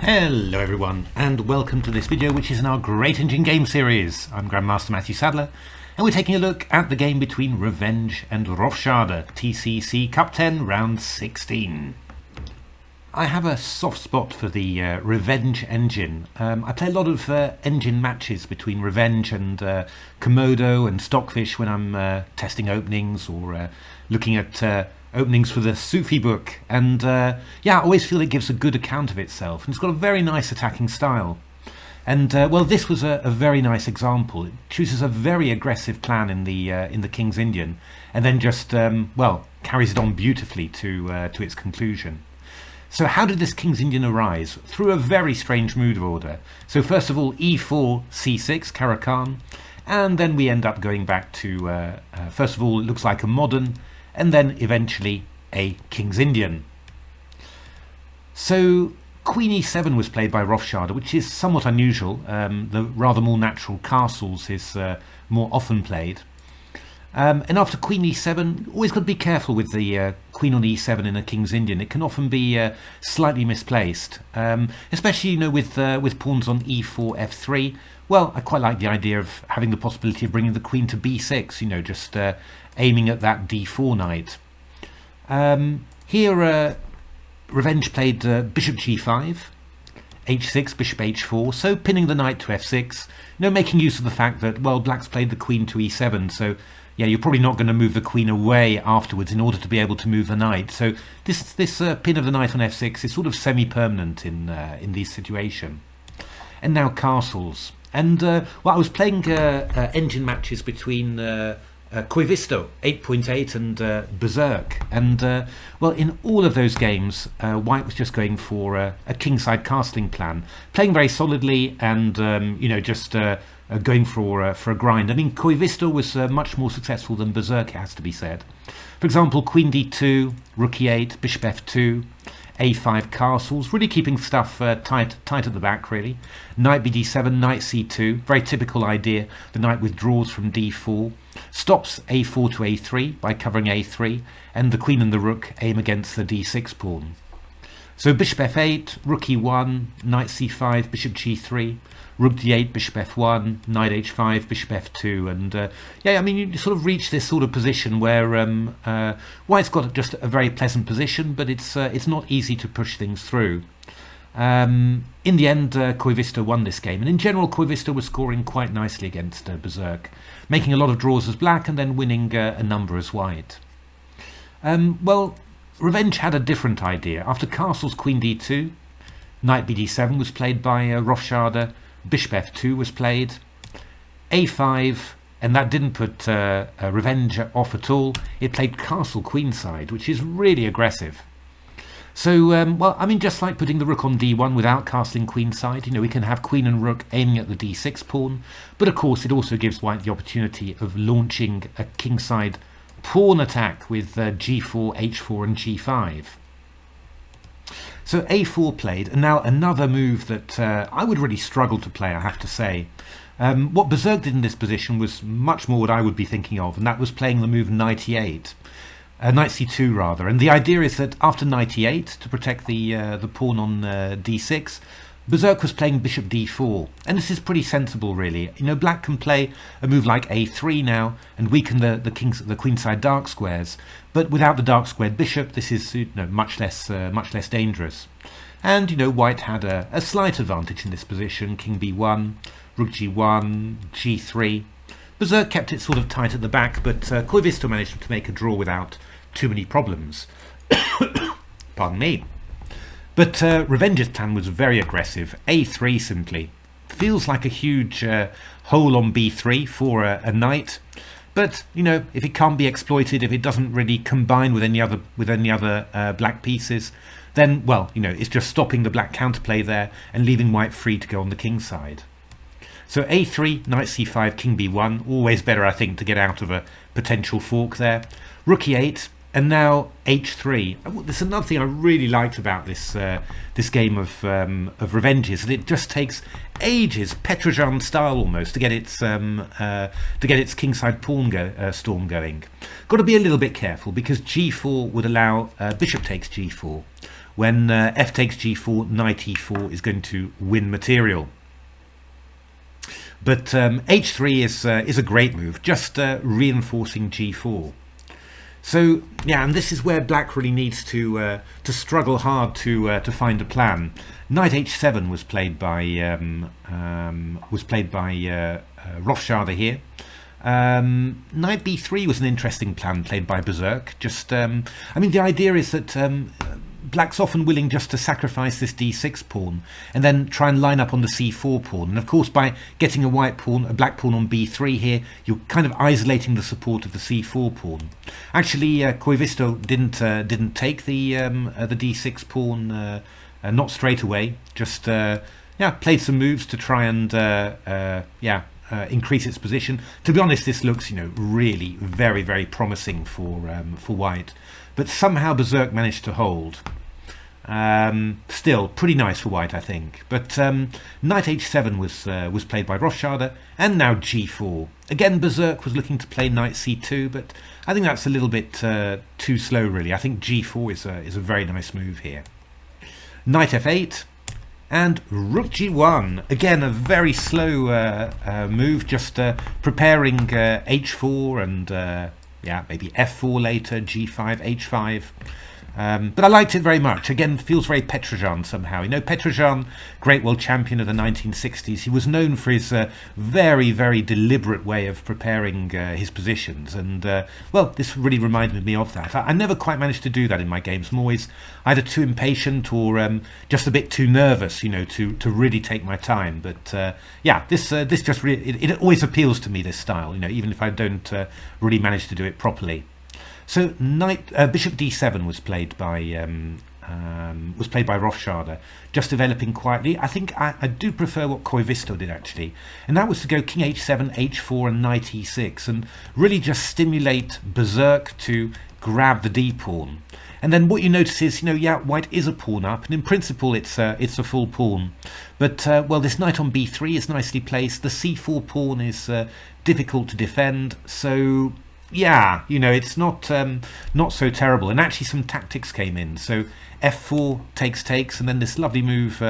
Hello everyone, and welcome to this video, which is in our Great Engine game series. I'm Grandmaster Matthew Sadler, and we're taking a look at the game between Revenge and rofChade, TCEC Cup 10, round 16. I have a soft spot for the Revenge engine. I play a lot of engine matches between Revenge and Komodo and Stockfish when I'm testing openings or looking at openings for the Sufi book, and yeah, I always feel it gives a good account of itself, and it's got a very nice attacking style. And well, this was a very nice example. It chooses a very aggressive plan in the King's Indian, and then just well, carries it on beautifully to its conclusion. So how did this King's Indian arise? Through a very strange move order. So first of all, e4, c6, Caro-Kann, and then we end up going back to first of all, it looks like a modern, and then eventually a King's Indian. So Queen e7 was played by rofChade, which is somewhat unusual. The rather more natural castles is more often played. And after Queen e7, always got to be careful with the Queen on e7 in a King's Indian. It can often be slightly misplaced, especially with pawns on e4, f3. Well, I quite like the idea of having the possibility of bringing the Queen to b6. Just aiming at that d4 knight. Here, Revenge played bishop g5, h6, bishop h4, so pinning the knight to f6. Making use of the fact that, well, black's played the queen to e7, so yeah, you're probably not going to move the queen away afterwards in order to be able to move the knight. So this pin of the knight on f6 is sort of semi-permanent in these situations. And now castles. And well, I was playing engine matches between Quevisto 8.8 and Berserk, and well, in all of those games White was just going for a kingside castling plan, playing very solidly, and just going for a grind. I mean, Quevisto was much more successful than Berserk, it has to be said. For example, Queen d2, Rook e8, Bishop f2, a5 castles, really keeping stuff tight at the back, really. Knight bd7, knight c2, very typical idea. The knight withdraws from d4, stops a4 to a3 by covering a3, and the queen and the rook aim against the d6 pawn. So bishop f8, rook e1, knight c5, bishop g3, rook d8, bishop f1, knight h5, bishop f2, and yeah, I mean, you sort of reach this sort of position where White's got just a very pleasant position, but it's not easy to push things through. In the end, Quevisto won this game, and in general, Quevisto was scoring quite nicely against Berserk, making a lot of draws as black and then winning a number as white. Well, Revenge had a different idea. After castles, queen d2, knight bd7 was played by rofChade, bishop f2 was played, a5, and that didn't put Revenge off at all. It played castle queenside, which is really aggressive. So, well, I mean, just like putting the rook on d1 without castling queenside, we can have queen and rook aiming at the d6 pawn, but of course it also gives White the opportunity of launching a kingside pawn attack with g4, h4 and g5. So a4 played, and now another move that I would really struggle to play, I have to say. What Berserk did in this position was much more what I would be thinking of, and that was playing the move knight e8. Knight c2 rather, and the idea is that after knight e8, to protect the pawn on d6, Berserk was playing bishop d4, and this is pretty sensible, really. Black can play a move like a3 now and weaken the queenside dark squares, but without the dark squared bishop, this is much less dangerous. And White had a slight advantage in this position. King b1, rook g1, g3. Berserk kept it sort of tight at the back, but Quevisto managed to make a draw without too many problems. Pardon me. But Revenge's plan was very aggressive. a3 simply. Feels like a huge hole on b3 for a knight. But, if it can't be exploited, if it doesn't really combine with any other black pieces, then, well, it's just stopping the black counterplay there and leaving White free to go on the king side. So a3, knight c5, king b1, always better, I think, to get out of a potential fork there. Rook e8, and now h3. There's another thing I really liked about this game of Revenge is that it just takes ages, Petrosian style almost, to get its kingside pawn storm going. Got to be a little bit careful because g4 would allow bishop takes g4, when f takes g4, knight e4 is going to win material. But h3 is a great move, just reinforcing g4. So yeah, and this is where black really needs to struggle hard to find a plan. Knight h7 was played by Rofschade here. Knight b3 was an interesting plan played by Berserk. Just I mean, the idea is that black's often willing just to sacrifice this d6 pawn and then try and line up on the c4 pawn, and of course by getting a black pawn on b3 here, you're kind of isolating the support of the c4 pawn. Actually Koivisto didn't take the d6 pawn, not straight away, just yeah, played some moves to try and increase its position. To be honest, this looks, you know, really very, very promising for white, but somehow Berserk managed to hold. Still pretty nice for white, I think. But knight h7 was played by Rofschade, and now g4. Again, Berserk was looking to play knight c2, but I think that's a little bit too slow, really. I think g4 is a very nice move here. Knight f8. And rook g1, again a very slow move, just preparing h4 and yeah, maybe f4 later, g5, h5. But I liked it very much. Again, feels very Petrosian somehow. You know, Petrosian, great world champion of the 1960s, he was known for his very, very deliberate way of preparing his positions. And, well, this really reminded me of that. I never quite managed to do that in my games. I'm always either too impatient or just a bit too nervous, you know, to really take my time. But, yeah, this just really, it always appeals to me, this style, you know, even if I don't really manage to do it properly. So bishop d7 was played by Rofschade, just developing quietly. I think I do prefer what Koivisto did, actually, and that was to go king h7, h4 and knight e6 and really just stimulate Berserk to grab the d pawn. And then what you notice is, you know, yeah, white is a pawn up, and in principle it's a full pawn, but well, this knight on b3 is nicely placed. The c4 pawn is difficult to defend, so yeah, you know, it's not so terrible. And actually some tactics came in. So f4 takes, and then this lovely move,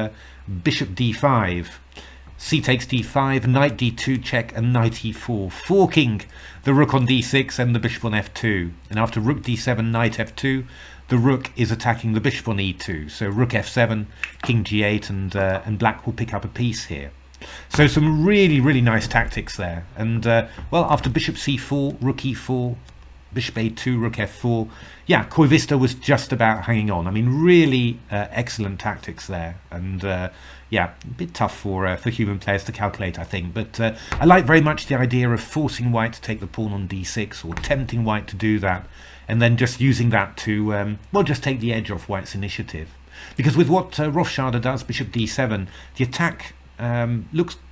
bishop d5, c takes d5, knight d2 check, and knight e4, forking the rook on d6 and the bishop on f2. And after rook d7, knight f2, the rook is attacking the bishop on e2. So rook f7, king g8, and black will pick up a piece here. So some really, really nice tactics there. And well, after bishop c4, rook e4, bishop a2, rook f4, yeah, Koivisto was just about hanging on. I mean, really excellent tactics there. And yeah, a bit tough for human players to calculate, I think. But I like very much the idea of forcing white to take the pawn on d6, or tempting white to do that, and then just using that to, well, just take the edge off white's initiative. Because with what Rofschade does, bishop d7, the attack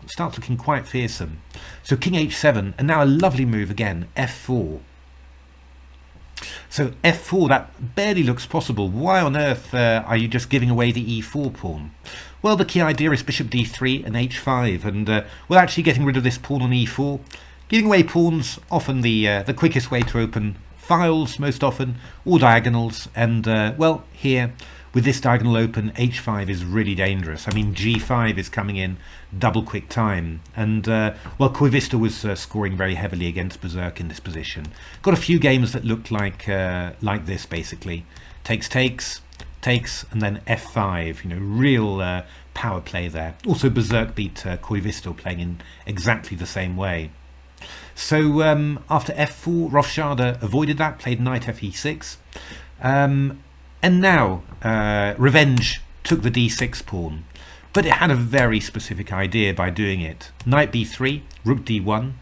starts looking quite fearsome. So king h7, and now a lovely move again, f4. So f4, that barely looks possible. Why on earth are you just giving away the e4 pawn? Well, the key idea is bishop d3 and h5, and well, actually getting rid of this pawn on e4. Giving away pawns, often the quickest way to open files, most often, or diagonals, and well, here, with this diagonal open, h5 is really dangerous. I mean, g5 is coming in double quick time. And, well, Koivisto was scoring very heavily against Berserk in this position. Got a few games that looked like this, basically. Takes, and then f5. You know, real power play there. Also, Berserk beat Koivisto playing in exactly the same way. So, after f4, Rofschade avoided that, played knight fe6. And now, Revenge took the d6 pawn, but it had a very specific idea by doing it. Knight b3, rook d1.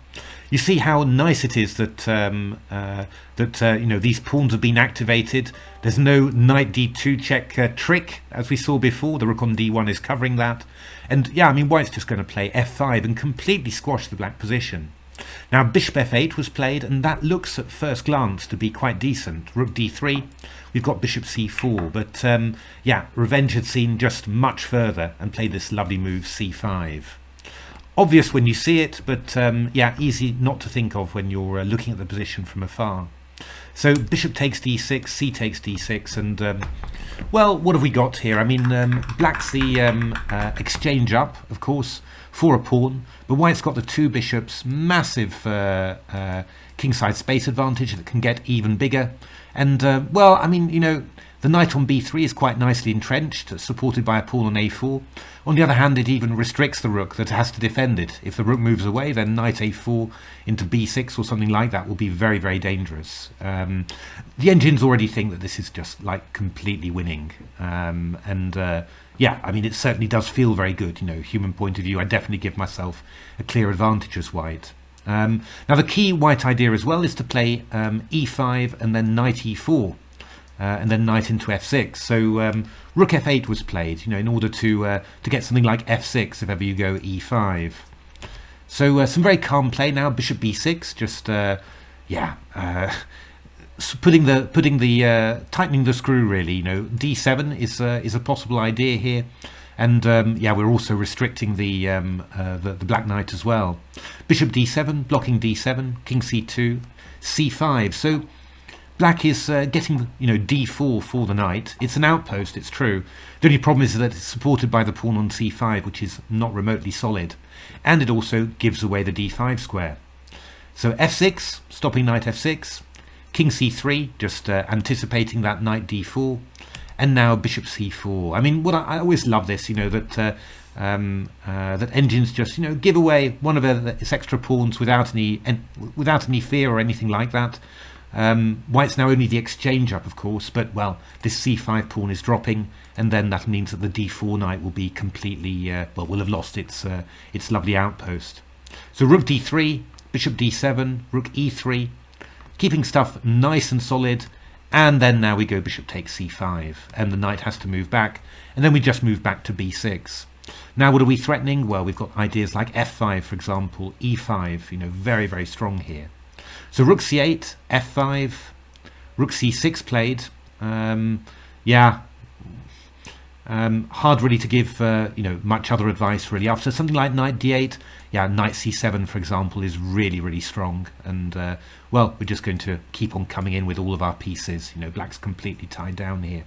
You see how nice it is that you know, these pawns have been activated. There's no knight d2 check trick, as we saw before. The rook on d1 is covering that. And yeah, I mean, white's just going to play f5 and completely squash the black position. Now bishop f8 was played, and that looks at first glance to be quite decent. Rook d3, we've got bishop c4, but yeah, Revenge had seen just much further and played this lovely move c5. Obvious when you see it, but yeah, easy not to think of when you're looking at the position from afar. So bishop takes d6, c takes d6, and Well, what have we got here? I mean, black's the exchange up, of course, for a pawn, but white's got the two bishops, massive kingside space advantage that can get even bigger. And, well, I mean, you know, the knight on b3 is quite nicely entrenched, supported by a pawn on a4. On the other hand, it even restricts the rook that has to defend it. If the rook moves away, then knight a4 into b6 or something like that will be very, very dangerous. The engines already think that this is just like completely winning. Yeah, I mean, it certainly does feel very good, you know, human point of view. I definitely give myself a clear advantage as white. Now, the key white idea as well is to play e5 and then knight e4. And then knight into f6. So rook f8 was played, you know, in order to get something like f6 if ever you go e5. So some very calm play now. Bishop b6, just tightening the screw really. You know, d7 is a possible idea here, and yeah, we're also restricting the black knight as well. Bishop d7, blocking d7, king c2, c5. So black is getting, you know, d4 for the knight. It's an outpost, it's true. The only problem is that it's supported by the pawn on c5, which is not remotely solid. And it also gives away the d5 square. So f6, stopping knight f6. King c3, just anticipating that knight d4. And now bishop c4. I mean, what I always love this, you know, that engines just, you know, give away one of its extra pawns without any fear or anything like that. White's now only the exchange up, of course, but, well, this c5 pawn is dropping, and then that means that the d4 knight will be completely, well, will have lost its lovely outpost. So rook d3, bishop d7, rook e3, keeping stuff nice and solid, and then now we go bishop takes c5, and the knight has to move back, and then we just move back to b6. Now, what are we threatening? Well, we've got ideas like f5, for example, e5, you know, very, very strong here. So rook c8, f5, rook c6 played. Hard really to give you know, much other advice really. After something like knight d8, yeah, knight c7 for example is really, really strong. And well, we're just going to keep on coming in with all of our pieces. You know, black's completely tied down here.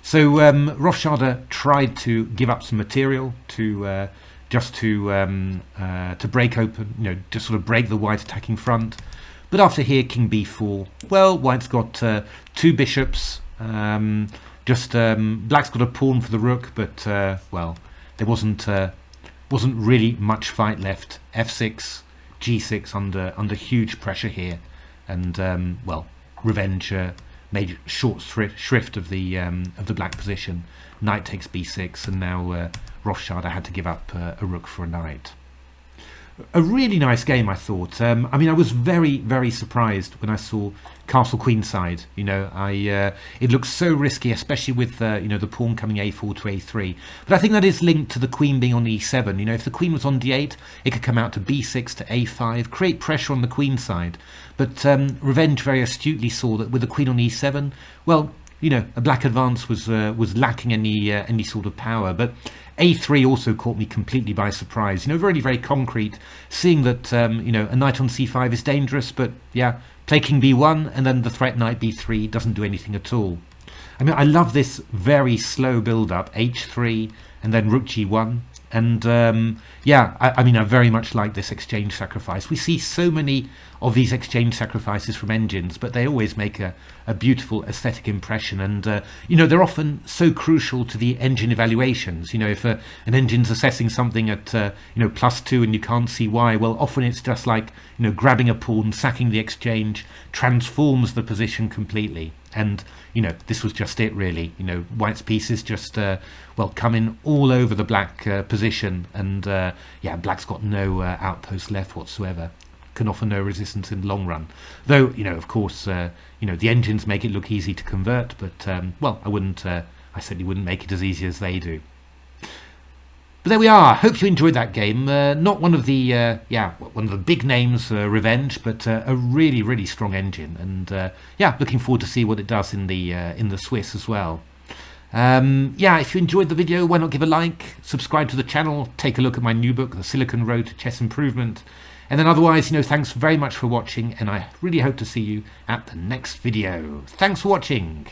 So rofChade tried to give up some material to just to break open, you know, to sort of break the white attacking front. But after here, king b4, well, white's got two bishops. Black's got a pawn for the rook, but well, there wasn't really much fight left. f6, g6 under huge pressure here, and well, Revenge made short shrift of the black position. Knight takes b6, and now rofChade had to give up a rook for a knight. A really nice game, I thought. I mean, I was very, very surprised when I saw castle queenside. You know, it looks so risky, especially with you know, the pawn coming a4 to a3. But I think that is linked to the queen being on e7. You know, if the queen was on d8, it could come out to b6 to a5, create pressure on the queen side. But Revenge very astutely saw that with the queen on e7, well, you know, a black advance was lacking any sort of power. But a3 also caught me completely by surprise. You know, very, very concrete, seeing that you know, a knight on c5 is dangerous, but yeah, play king b1, and then the threat knight b3 doesn't do anything at all. I mean, I love this very slow build-up, h3, and then rook g1. And yeah, I mean, I very much like this exchange sacrifice. We see so many of these exchange sacrifices from engines, but they always make a beautiful aesthetic impression. And you know, they're often so crucial to the engine evaluations. You know, if an engine's assessing something at you know, +2 and you can't see why, well, often it's just like, you know, grabbing a pawn, sacking the exchange, transforms the position completely. And you know, this was just it really. You know, white's pieces just well, come in all over the black position, and yeah, black's got no outpost left whatsoever. Can offer no resistance in the long run. Though, you know, of course, you know, the engines make it look easy to convert, but well, I certainly wouldn't make it as easy as they do. But there we are. Hope you enjoyed that game. Not one of the yeah, one of the big names, Revenge, but a really, really strong engine. And yeah, looking forward to see what it does in the Swiss as well. Yeah, if you enjoyed the video, why not give a like, subscribe to the channel, take a look at my new book, The Silicon Road to Chess Improvement. And then otherwise, you know, thanks very much for watching, and I really hope to see you at the next video. Thanks for watching.